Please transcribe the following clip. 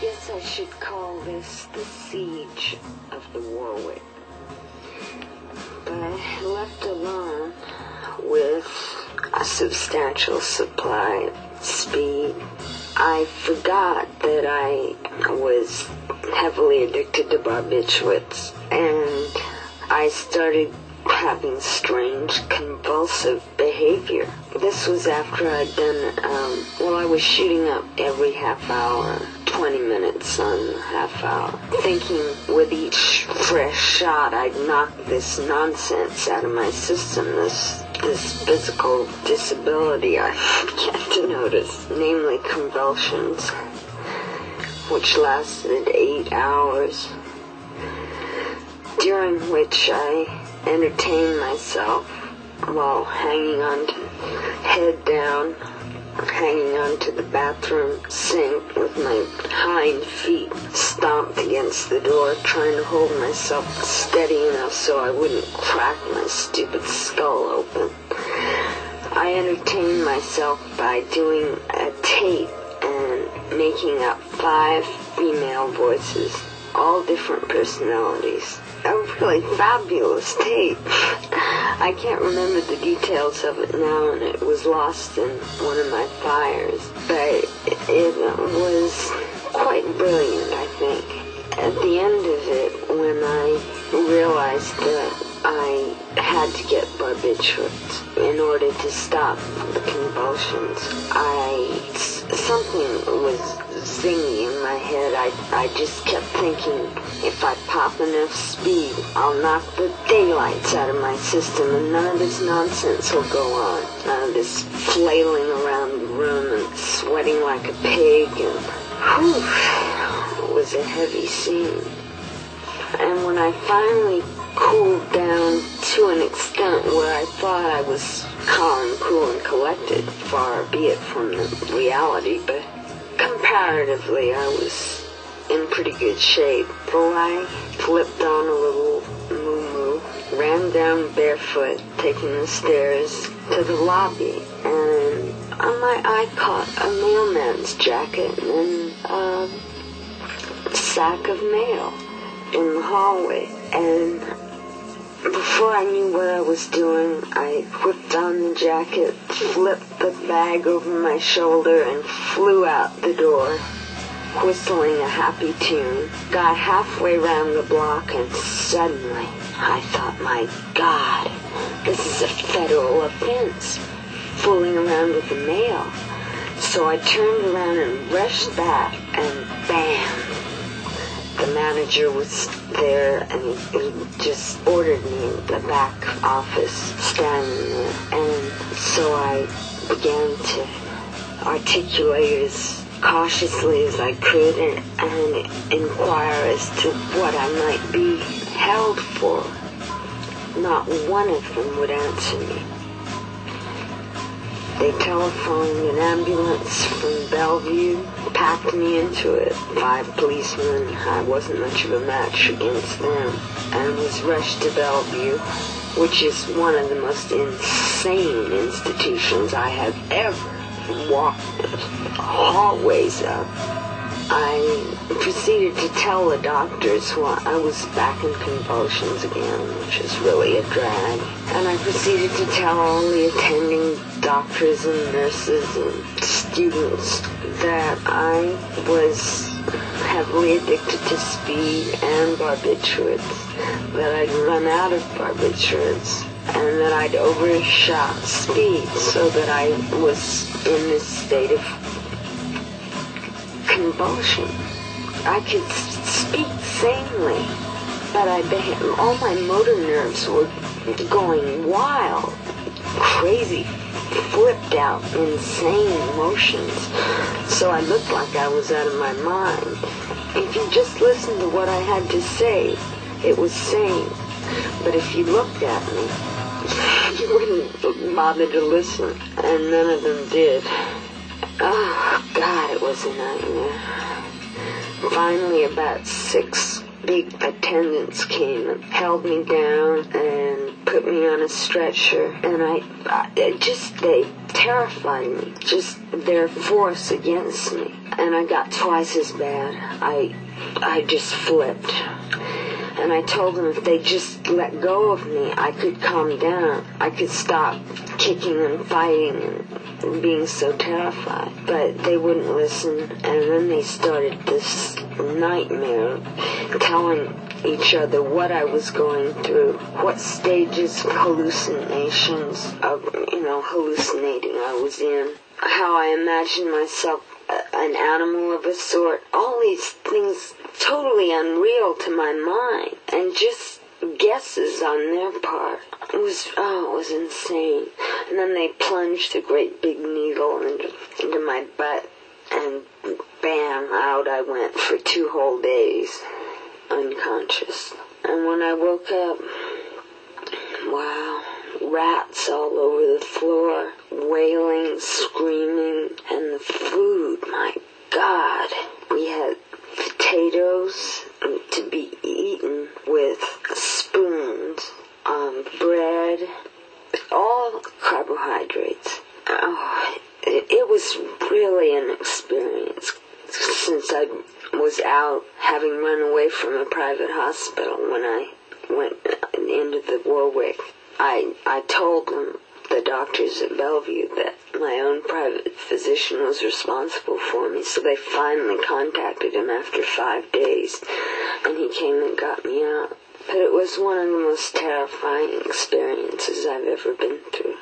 guess I should call this the siege of the Warwick. But left alone with a substantial supply of speed, I forgot that I was heavily addicted to barbiturates, and I started having strange convulsive behavior. This was after I'd done, I was shooting up every half hour, 20 minutes on half hour, thinking with each fresh shot I'd knock this nonsense out of my system, this physical disability I began to notice, namely convulsions, which lasted 8 hours, during which I entertained myself while hanging on to, head down, hanging onto the bathroom sink with my hind feet stomped against the door, trying to hold myself steady enough so I wouldn't crack my stupid skull open. I entertained myself by doing a tape and making up 5 female voices, all different personalities. A really fabulous tape. I can't remember the details of it now, and it was lost in one of my fires, but it was quite brilliant, I think. At the end of it, when I realized that I had to get barbiturates in order to stop the convulsions, something was zinging in my head. I just kept thinking, if I pop enough speed, I'll knock the daylights out of my system and none of this nonsense will go on. None of this flailing around the room and sweating like a pig, and it was a heavy scene. And when I finally cooled down to an extent where I thought I was calm, cool, and collected, far be it from the reality, but comparatively I was in pretty good shape. So I flipped on a little moo-moo, ran down barefoot, taking the stairs to the lobby, and on my eye caught a mailman's jacket and a sack of mail in the hallway. And before I knew what I was doing, I whipped on the jacket, flipped the bag over my shoulder, and flew out the door, whistling a happy tune. Got halfway round the block, and suddenly I thought, my God, this is a federal offense, fooling around with the mail. So I turned around and rushed back, and bam! The manager was there, and he just ordered me in the back office, standing there. And so I began to articulate as cautiously as I could and inquire as to what I might be held for. Not one of them would answer me. They telephoned an ambulance from Bellevue, packed me into it. 5 policemen, I wasn't much of a match against them, and was rushed to Bellevue, which is one of the most insane institutions I have ever walked hallways of. I proceeded to tell the doctors I was back in convulsions again, which is really a drag. And I proceeded to tell all the attending doctors and nurses and students that I was heavily addicted to speed and barbiturates, that I'd run out of barbiturates, and that I'd overshot speed, so that I was in this state of convulsion. I could speak sanely, but all my motor nerves were going wild, crazy, flipped out, insane motions. So I looked like I was out of my mind. If you just listened to what I had to say, it was sane. But if you looked at me, you wouldn't bother to listen. And none of them did. Oh, God, it was a nightmare. Finally, about 6 big attendants came and held me down and put me on a stretcher, and they terrified me, just their force against me, and I got twice as bad. I just flipped. And I told them if they just let go of me, I could calm down. I could stop kicking and fighting and being so terrified. But they wouldn't listen, and then they started this nightmare telling each other what I was going through, what stages of hallucinations, hallucinating I was in, how I imagined myself an animal of a sort, all these things totally unreal to my mind, and just guesses on their part. It was insane. And then they plunged a great big needle into my butt, and bam, out I went for 2 whole days, unconscious. And when I woke up, wow, rats all over the floor, wailing, screaming, and the food, my God. We had potatoes to be eaten with spoons, bread, all carbohydrates. Oh, it was really an experience, since I was out, having run away from a private hospital when I went into the Warwick. I told them, the doctors at Bellevue, that my own private physician was responsible for me, so they finally contacted him after 5 days, and he came and got me out. But it was one of the most terrifying experiences I've ever been through.